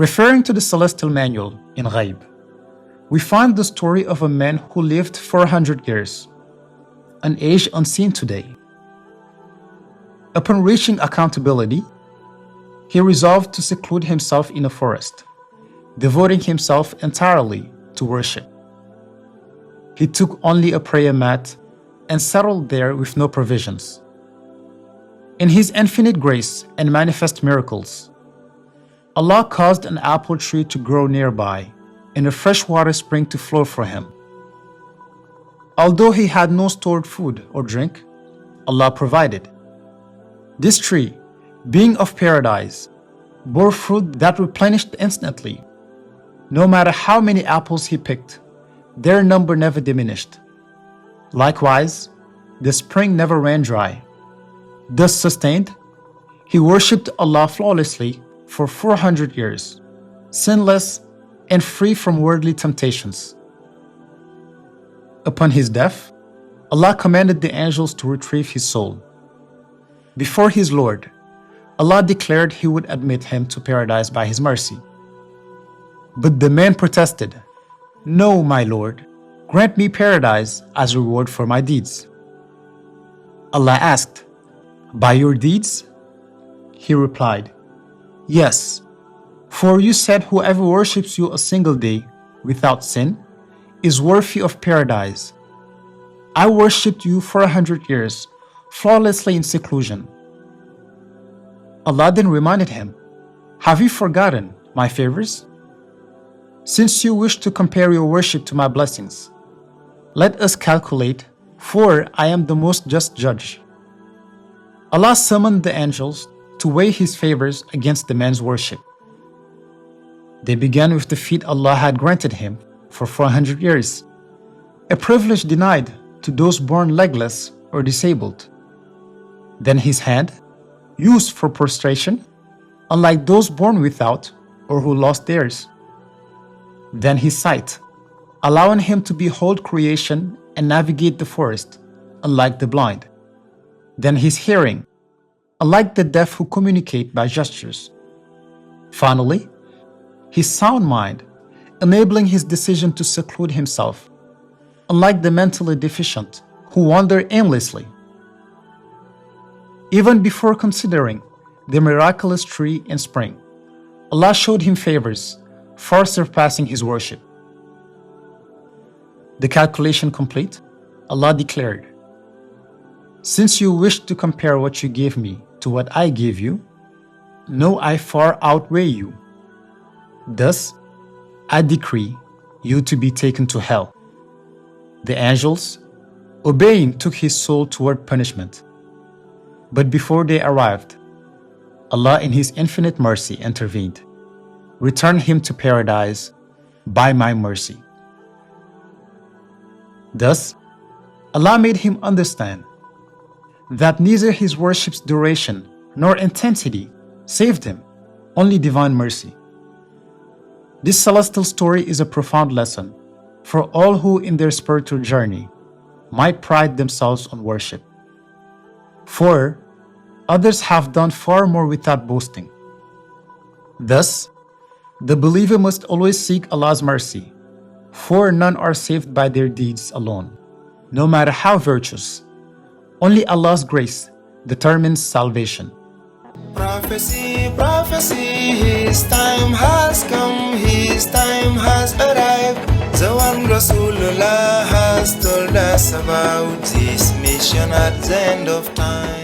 Referring to the celestial manual in Ghayb, we find the story of a man who lived 400 years, an age unseen today. Upon reaching accountability, he resolved to seclude himself in a forest, devoting himself entirely to worship. He took only a prayer mat and settled there with no provisions. In His infinite grace and manifest miracles, Allah caused an apple tree to grow nearby and a freshwater spring to flow for him. Although he had no stored food or drink, Allah provided. This tree, being of paradise, bore fruit that replenished instantly. No matter how many apples he picked, their number never diminished. Likewise, the spring never ran dry. Thus sustained, he worshipped Allah flawlessly for 400 years, sinless and free from worldly temptations. Upon his death, Allah commanded the angels to retrieve his soul. Before his Lord, Allah declared He would admit him to paradise by His mercy. But the man protested, "No, my Lord, grant me paradise as reward for my deeds." Allah asked, "By your deeds?" He replied, "Yes, for you said whoever worships you a single day without sin is worthy of paradise. I worshipped you for 100 years, flawlessly in seclusion." Allah then reminded him, "Have you forgotten my favors? Since you wish to compare your worship to my blessings, let us calculate, for I am the most just judge." Allah summoned the angels to weigh His favors against the man's worship. They began with the feet Allah had granted him for 400 years, a privilege denied to those born legless or disabled. Then his hand, used for prostration, unlike those born without or who lost theirs. Then his sight, allowing him to behold creation and navigate the forest, unlike the blind. Then his hearing, unlike the deaf who communicate by gestures. Finally, his sound mind, enabling his decision to seclude himself, unlike the mentally deficient who wander aimlessly. Even before considering the miraculous tree and spring, Allah showed him favors far surpassing his worship. The calculation complete, Allah declared, "Since you wish to compare what you gave me to what I gave you, know I far outweigh you. Thus, I decree you to be taken to hell." The angels, obeying, took his soul toward punishment. But before they arrived, Allah in His infinite mercy intervened, "Return him to paradise by my mercy." Thus, Allah made him understand that neither his worship's duration nor intensity saved him, only divine mercy. This celestial story is a profound lesson for all who in their spiritual journey might pride themselves on worship. For others have done far more without boasting. Thus, the believer must always seek Allah's mercy, for none are saved by their deeds alone, no matter how virtuous. Only Allah's grace determines salvation. Prophecy, prophecy, His time has come, His time has arrived. The one Rasulullah has told us about His mission at the end of time.